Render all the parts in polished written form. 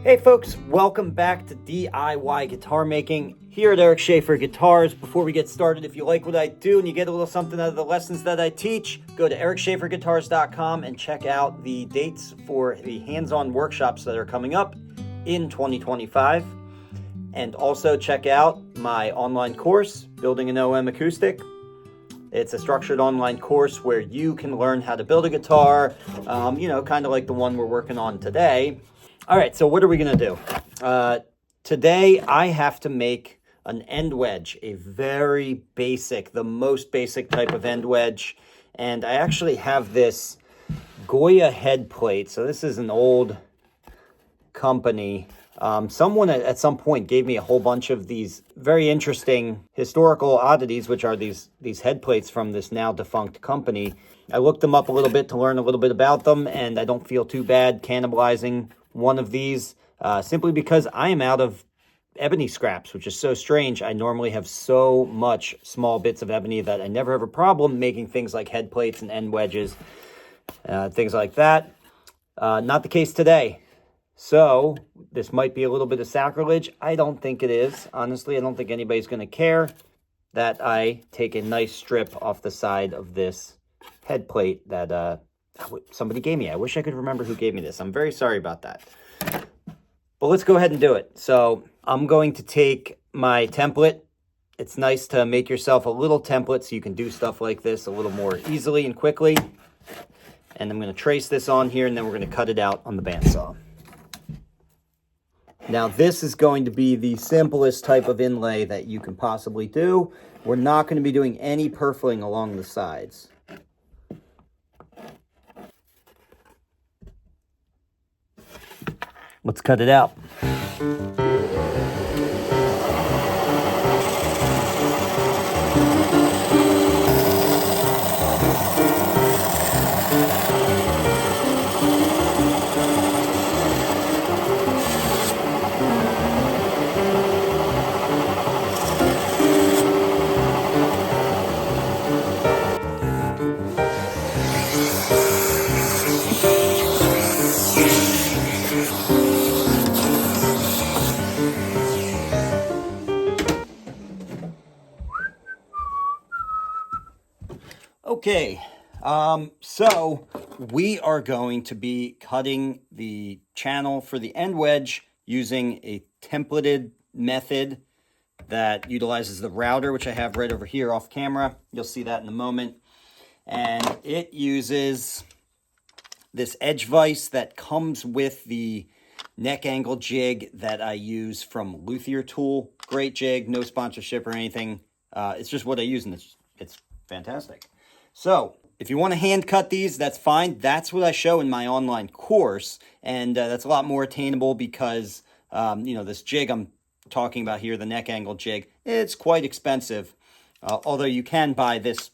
Hey folks, welcome back to DIY guitar making here at Eric Schaefer Guitars. Before we get started, if you like what I do and you get a little something out of the lessons that I teach, go to ericschaeferguitars.com and check out the dates for the hands-on workshops that are coming up in 2025. And also check out my online course, Building an OM Acoustic. It's a structured online course where you can learn how to build a guitar, kind of like the one we're working on today. All right, so what are we going to do? Today, I have to make an end wedge, a very basic, the most basic type of end wedge. And I actually have this Goya head plate. So this is an old company. Someone at some point gave me a whole bunch of these very interesting historical oddities, which are these head plates from this now defunct company. I looked them up a little bit to learn a little bit about them, and I don't feel too bad cannibalizing one of these simply because I am out of ebony scraps, which is so strange. I normally have so much small bits of ebony that I never have a problem making things like head plates and end wedges, things like that. Not the case today. So this might be a little bit of sacrilege. I don't think it is. Honestly, I don't think anybody's going to care that I take a nice strip off the side of this head plate that somebody gave me. I wish I could remember who gave me this. I'm very sorry about that. But let's go ahead and do it. So I'm going to take my template. It's nice to make yourself a little template so you can do stuff like this a little more easily and quickly. And I'm going to trace this on here, and then we're going to cut it out on the bandsaw. Now this is going to be the simplest type of inlay that you can possibly do. We're not going to be doing any purfling along the sides. Let's cut it out. Okay, so we are going to be cutting the channel for the end wedge using a templated method that utilizes the router, which I have right over here off camera. You'll see that in a moment. And it uses this edge vise that comes with the neck angle jig that I use from Luthier Tool. Great jig, no sponsorship or anything. It's just what I use, and it's fantastic. So if you want to hand cut these, that's fine. That's what I show in my online course. And that's a lot more attainable because, this jig I'm talking about here, the neck angle jig, it's quite expensive. Although you can buy this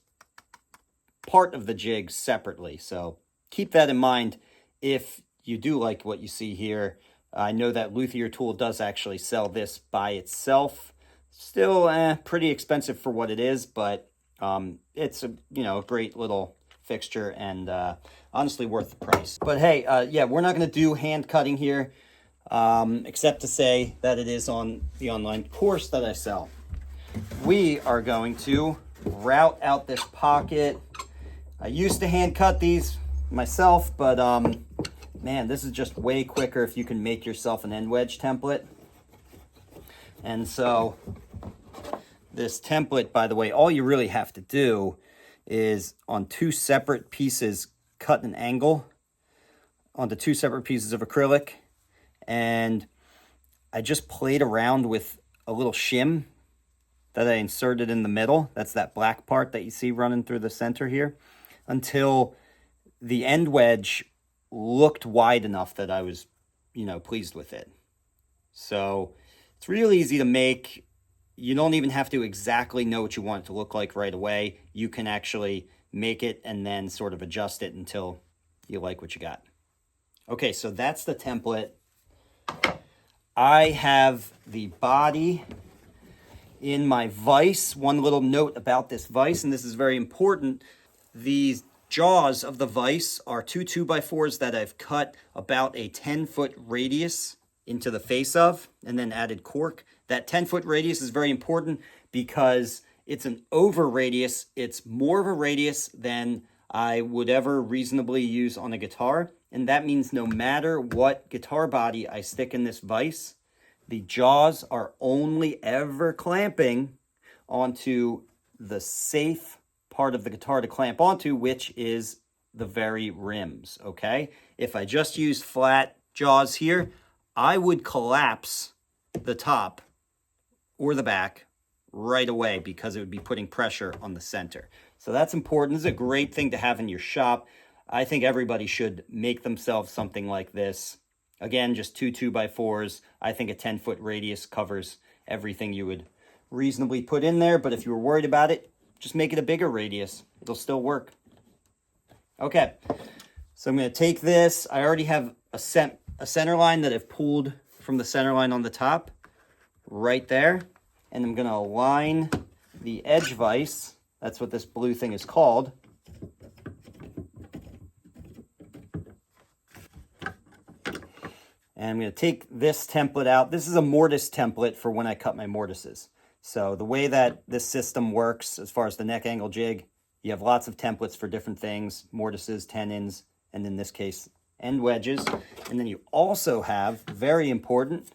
part of the jig separately. So keep that in mind if you do like what you see here. I know that Luthier Tool does actually sell this by itself. Still pretty expensive for what it is, but it's a great little fixture and honestly worth the price. But hey, we're not going to do hand cutting here, except to say that it is on the online course that I sell. We are going to route out this pocket. I used to hand cut these myself, but man, this is just way quicker if you can make yourself an end wedge template. And so this template, by the way, all you really have to do is on two separate pieces, cut an angle onto two separate pieces of acrylic. And I just played around with a little shim that I inserted in the middle. That's that black part that you see running through the center here, until the end wedge looked wide enough that I was, pleased with it. So it's real easy to make. You don't even have to exactly know what you want it to look like right away. You can actually make it and then sort of adjust it until you like what you got. Okay, so that's the template. I have the body in my vise. One little note about this vise, and this is very important. These jaws of the vise are two 2x4s that I've cut about a 10-foot radius into the face of and then added cork. That 10-foot radius is very important because it's an over radius. It's more of a radius than I would ever reasonably use on a guitar. And that means no matter what guitar body I stick in this vise, the jaws are only ever clamping onto the safe part of the guitar to clamp onto, which is the very rims, okay? If I just use flat jaws here, I would collapse the top or the back right away because it would be putting pressure on the center. So that's important. This is a great thing to have in your shop. I think everybody should make themselves something like this. Again, just two 2x4s. I think a 10-foot radius covers everything you would reasonably put in there, but if you were worried about it, just make it a bigger radius. It'll still work. Okay, so I'm going to take this. I already have a center line that I've pulled from the center line on the top right there, and I'm going to align the edge vise. That's what this blue thing is called. And I'm going to take this template out. This is a mortise template for when I cut my mortises. So the way that this system works as far as the neck angle jig, you have lots of templates for different things, mortises, tenons, and in this case, end wedges. And then you also have, very important,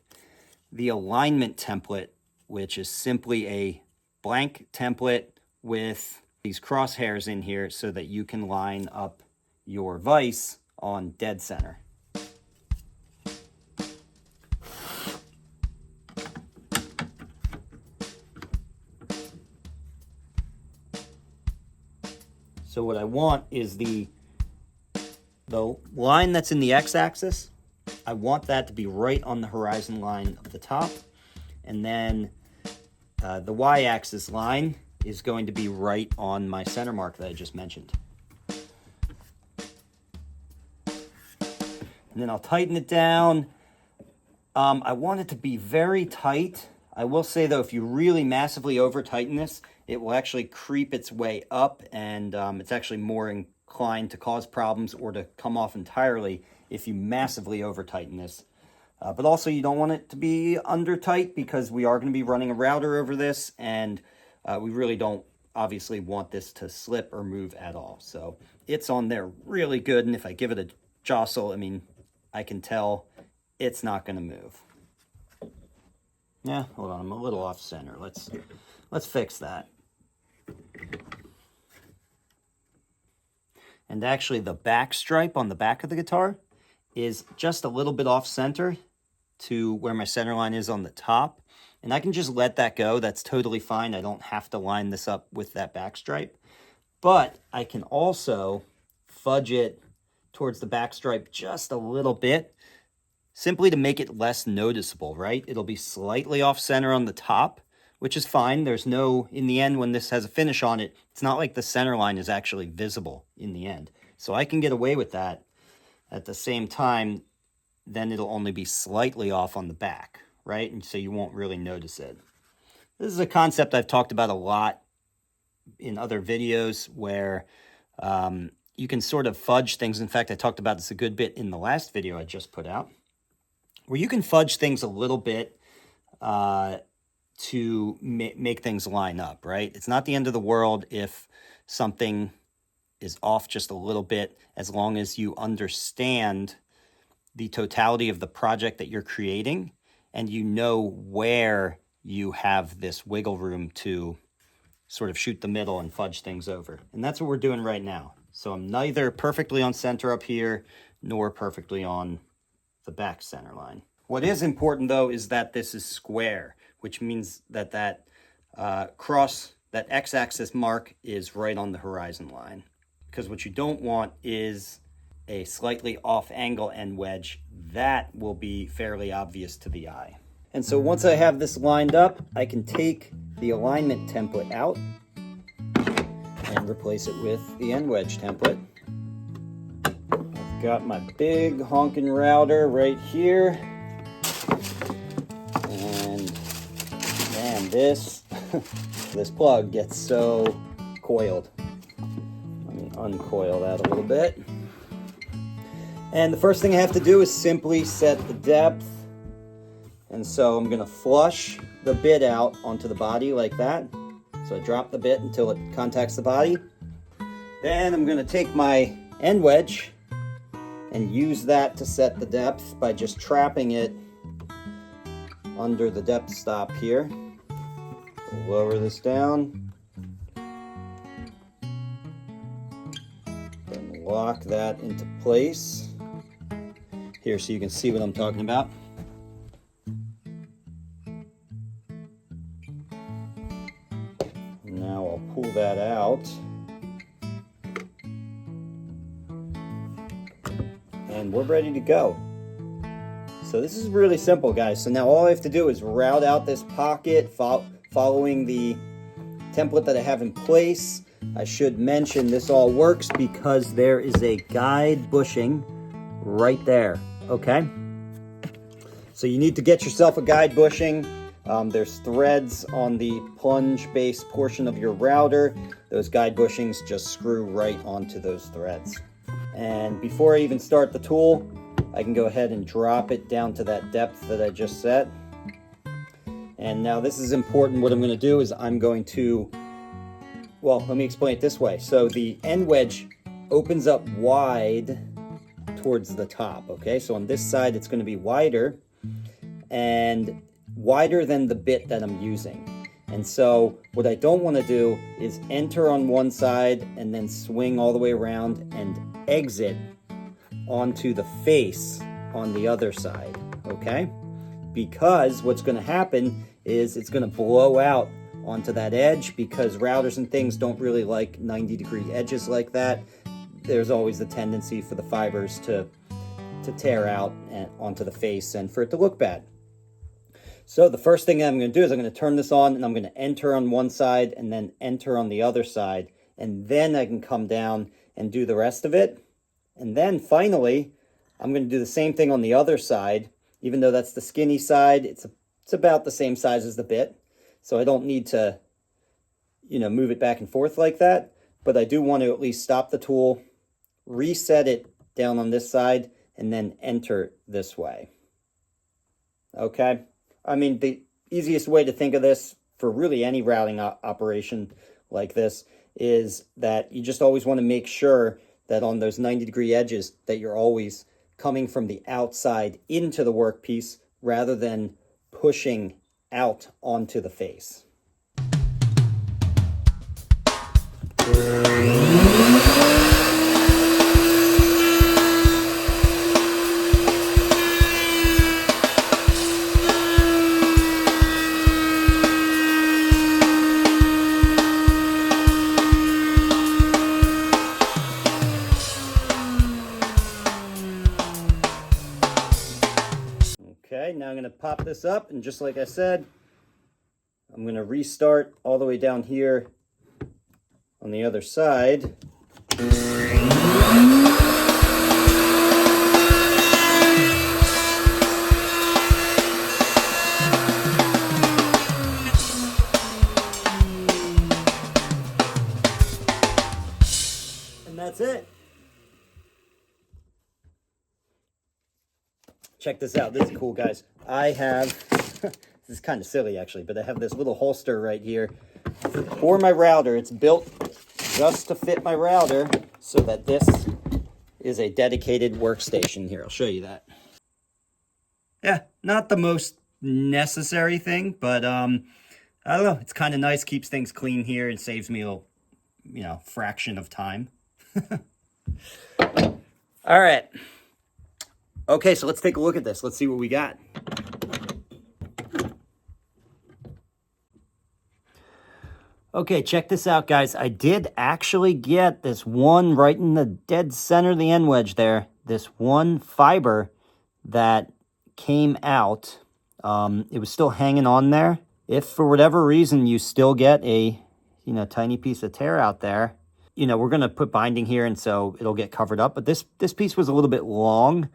the alignment template, which is simply a blank template with these crosshairs in here so that you can line up your vise on dead center. So what I want is the line that's in the x-axis, I want that to be right on the horizon line of the top. And then the y-axis line is going to be right on my center mark that I just mentioned. And then I'll tighten it down. I want it to be very tight. I will say, though, if you really massively over-tighten this, it will actually creep its way up, and it's actually more inclined to cause problems or to come off entirely if you massively over-tighten this. But also, you don't want it to be under-tight because we are going to be running a router over this, and we really don't obviously want this to slip or move at all. So it's on there really good, and if I give it a jostle, I mean, I can tell it's not going to move. Yeah, hold on, I'm a little off center. Let's fix that. And actually the back stripe on the back of the guitar is just a little bit off center to where my center line is on the top. And I can just let that go. That's totally fine. I don't have to line this up with that back stripe. But I can also fudge it towards the back stripe just a little bit, simply to make it less noticeable, right? It'll be slightly off center on the top, which is fine. There's no, in the end, when this has a finish on it, it's not like the center line is actually visible in the end. So I can get away with that. At the same time, then it'll only be slightly off on the back, right? And so you won't really notice it. This is a concept I've talked about a lot in other videos where you can sort of fudge things. In fact, I talked about this a good bit in the last video I just put out, where you can fudge things a little bit to make things line up, right? It's not the end of the world if something is off just a little bit, as long as you understand the totality of the project that you're creating and you know where you have this wiggle room to sort of shoot the middle and fudge things over. And that's what we're doing right now. So I'm neither perfectly on center up here nor perfectly on the back center line. What is important, though, is that this is square, which means that that x-axis mark is right on the horizon line. Because what you don't want is a slightly off angle end wedge. That will be fairly obvious to the eye. And so once I have this lined up, I can take the alignment template out and replace it with the end wedge template. I've got my big honking router right here. And man, this plug gets so coiled. Let me uncoil that a little bit. And the first thing I have to do is simply set the depth And so I'm gonna flush the bit out onto the body like that. So I drop the bit until it contacts the body. Then I'm gonna take my end wedge and use that to set the depth by just trapping it under the depth stop here. Lower this down. Then lock that into place. Here, so you can see what I'm talking about. Now I'll pull that out. And we're ready to go. So this is really simple, guys. So now all I have to do is route out this pocket following the template that I have in place. I should mention this all works because there is a guide bushing right there, okay? So you need to get yourself a guide bushing. There's threads on the plunge base portion of your router. Those guide bushings just screw right onto those threads. And before I even start the tool, I can go ahead and drop it down to that depth that I just set. And now this is important. What I'm going to do is I'm going to, well, let me explain it this way. So the end wedge opens up wide towards the top, okay? So on this side, it's going to be wider and wider than the bit that I'm using. And so what I don't want to do is enter on one side and then swing all the way around and exit onto the face on the other side, okay? Because what's going to happen is it's going to blow out onto that edge, because routers and things don't really like 90-degree edges like that. There's always the tendency for the fibers to tear out and onto the face and for it to look bad. So the first thing I'm going to do is I'm going to turn this on and I'm going to enter on one side and then enter on the other side, and then I can come down and do the rest of it. And then finally, I'm going to do the same thing on the other side. Even though that's the skinny side, it's about the same size as the bit. So I don't need to, move it back and forth like that. But I do want to at least stop the tool, reset it down on this side, and then enter this way. Okay? I mean, the easiest way to think of this for really any routing operation like this is that you just always want to make sure that on those 90-degree edges that you're always coming from the outside into the workpiece rather than pushing out onto the face. Okay, now I'm going to pop this up, and just like I said, I'm going to restart all the way down here on the other side. And that's it. Check this out. This is cool, guys. I have, this is kind of silly actually, but I have this little holster right here for my router. It's built just to fit my router so that this is a dedicated workstation. Here, I'll show you that. Yeah, not the most necessary thing, but I don't know. It's kind of nice, keeps things clean here and saves me a fraction of time. All right. Okay, so let's take a look at this. Let's see what we got. Okay, check this out, guys. I did actually get this one right in the dead center of the end wedge there. This one fiber that came out. It was still hanging on there. If for whatever reason you still get a, tiny piece of tear out there, we're going to put binding here and so it'll get covered up. But this piece was a little bit long.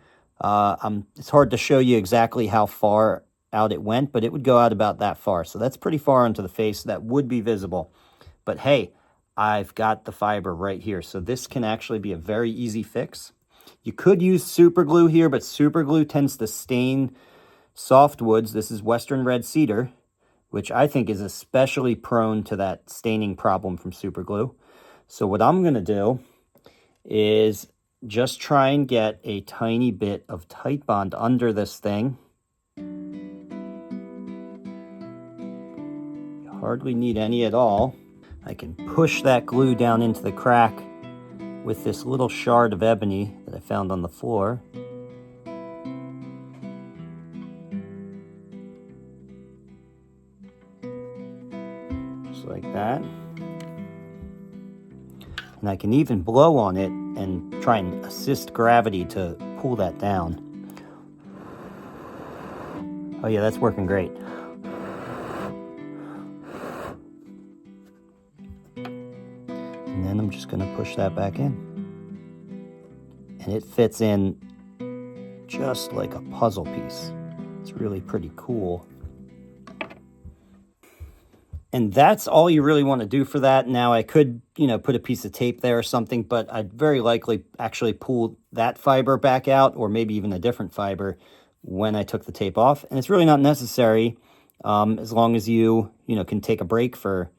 It's hard to show you exactly how far out it went, but it would go out about that far. So that's pretty far onto the face. That would be visible. But hey, I've got the fiber right here. So this can actually be a very easy fix. You could use super glue here, but super glue tends to stain softwoods. This is Western red cedar, which I think is especially prone to that staining problem from super glue. So what I'm going to do is just try and get a tiny bit of tight bond under this thing. You hardly need any at all. I can push that glue down into the crack with this little shard of ebony that I found on the floor. Just like that. And I can even blow on it and try and assist gravity to pull that down. Oh yeah, that's working great. And then I'm just going to push that back in. And it fits in just like a puzzle piece. It's really pretty cool. And that's all you really want to do for that. Now I could, put a piece of tape there or something, but I'd very likely actually pull that fiber back out, or maybe even a different fiber when I took the tape off. And it's really not necessary, as long as you, can take a break for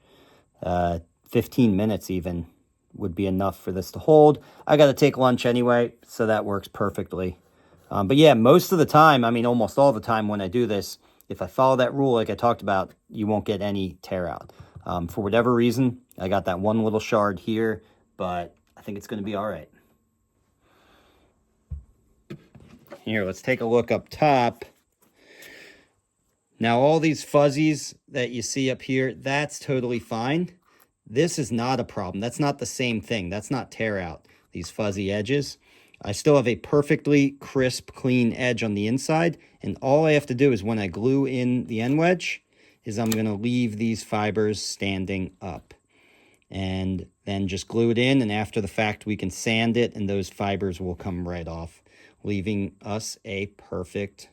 15 minutes even would be enough for this to hold. I got to take lunch anyway, so that works perfectly. But yeah, most of the time, almost all the time when I do this, if I follow that rule like I talked about, you won't get any tear out. For whatever reason, I got that one little shard here, but I think it's going to be all right. Here, let's take a look up top. Now, all these fuzzies that you see up here, that's totally fine. This is not a problem. That's not the same thing. That's not tear out, these fuzzy edges. I still have a perfectly crisp, clean edge on the inside, and all I have to do is when I glue in the end wedge, is I'm going to leave these fibers standing up. And then just glue it in, and after the fact, we can sand it, and those fibers will come right off, leaving us a perfect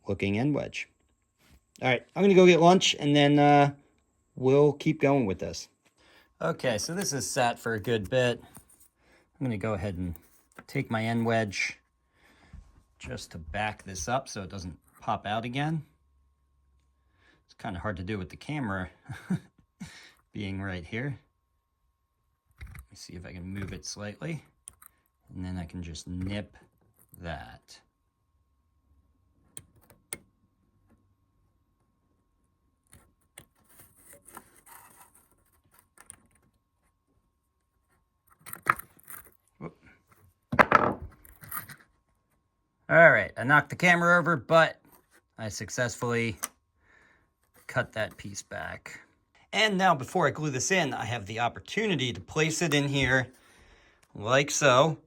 looking end wedge. All right, I'm going to go get lunch, and then we'll keep going with this. Okay, so this is sat for a good bit. I'm going to go ahead and take my end wedge just to back this up so it doesn't pop out again. It's kind of hard to do with the camera being right here. Let me see if I can move it slightly, and then I can just nip that. All right, I knocked the camera over, but I successfully cut that piece back. And now before I glue this in, I have the opportunity to place it in here like so,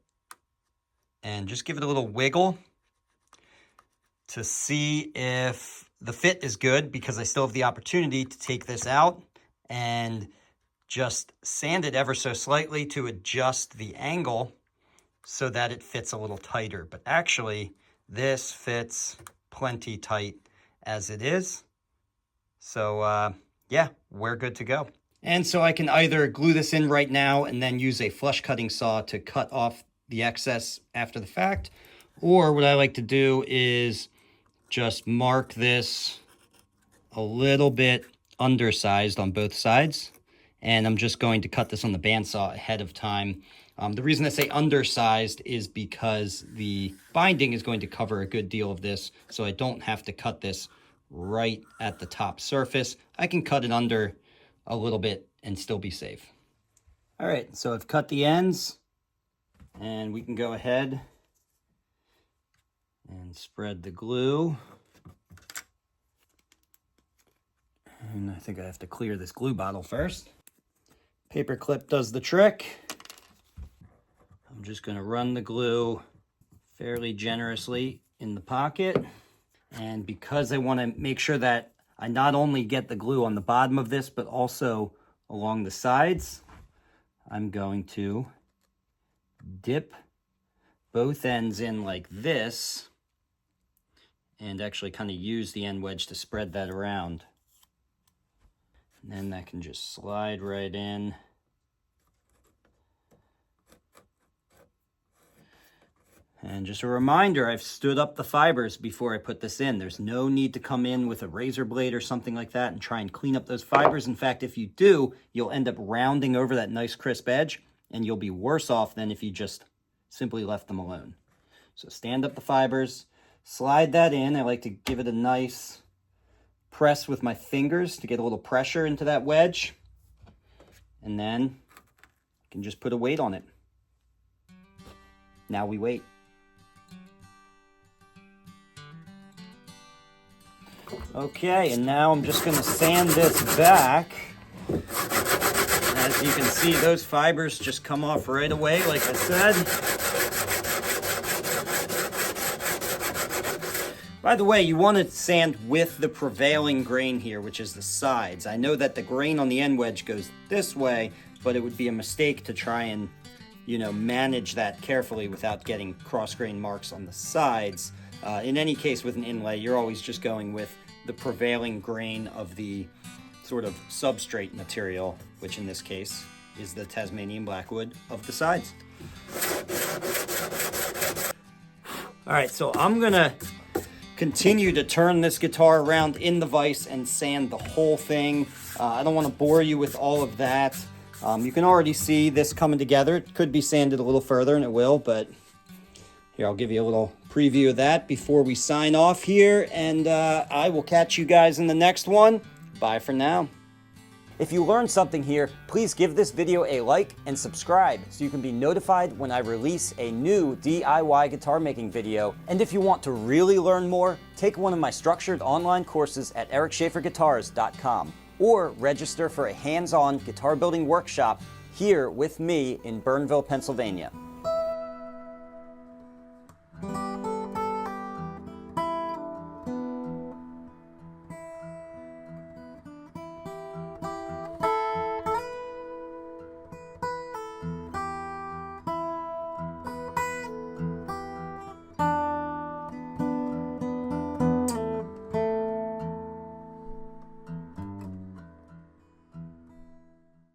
and just give it a little wiggle to see if the fit is good, because I still have the opportunity to take this out and just sand it ever so slightly to adjust the angle so that it fits a little tighter. But actually, this fits plenty tight as it is. So yeah, we're good to go. And so I can either glue this in right now and then use a flush cutting saw to cut off the excess after the fact. Or what I like to do is just mark this a little bit undersized on both sides. And I'm just going to cut this on the bandsaw ahead of time. The reason I say undersized is because the binding is going to cover a good deal of this, so I don't have to cut this right at the top surface. I can cut it under a little bit and still be safe. All right, so I've cut the ends, and we can go ahead and spread the glue. And I think I have to clear this glue bottle first. Paper clip does the trick. I'm just going to run the glue fairly generously in the pocket. And because I want to make sure that I not only get the glue on the bottom of this, but also along the sides, I'm going to dip both ends in like this and actually kind of use the end wedge to spread that around. And then that can just slide right in. And just a reminder, I've stood up the fibers before I put this in. There's no need to come in with a razor blade or something like that and try and clean up those fibers. In fact, if you do, you'll end up rounding over that nice crisp edge, and you'll be worse off than if you just simply left them alone. So stand up the fibers, slide that in. I like to give it a nice press with my fingers to get a little pressure into that wedge. And then you can just put a weight on it. Now we wait. Okay, and now I'm just going to sand this back. As you can see, those fibers just come off right away, like I said. By the way, you want to sand with the prevailing grain here, which is the sides. I know that the grain on the end wedge goes this way, but it would be a mistake to try and, manage that carefully without getting cross-grain marks on the sides. In any case, with an inlay, you're always just going with the prevailing grain of the sort of substrate material, which in this case is the Tasmanian blackwood of the sides. All right, so I'm gonna continue to turn this guitar around in the vise and sand the whole thing. I don't want to bore you with all of that. You can already see this coming together. It could be sanded a little further, and it will, but here, I'll give you a little preview of that before we sign off here, and I will catch you guys in the next one. Bye for now. If you learned something here, please give this video a like and subscribe so you can be notified when I release a new DIY guitar making video. And if you want to really learn more, take one of my structured online courses at ericschaferguitars.com or register for a hands-on guitar building workshop here with me in Burnville, Pennsylvania.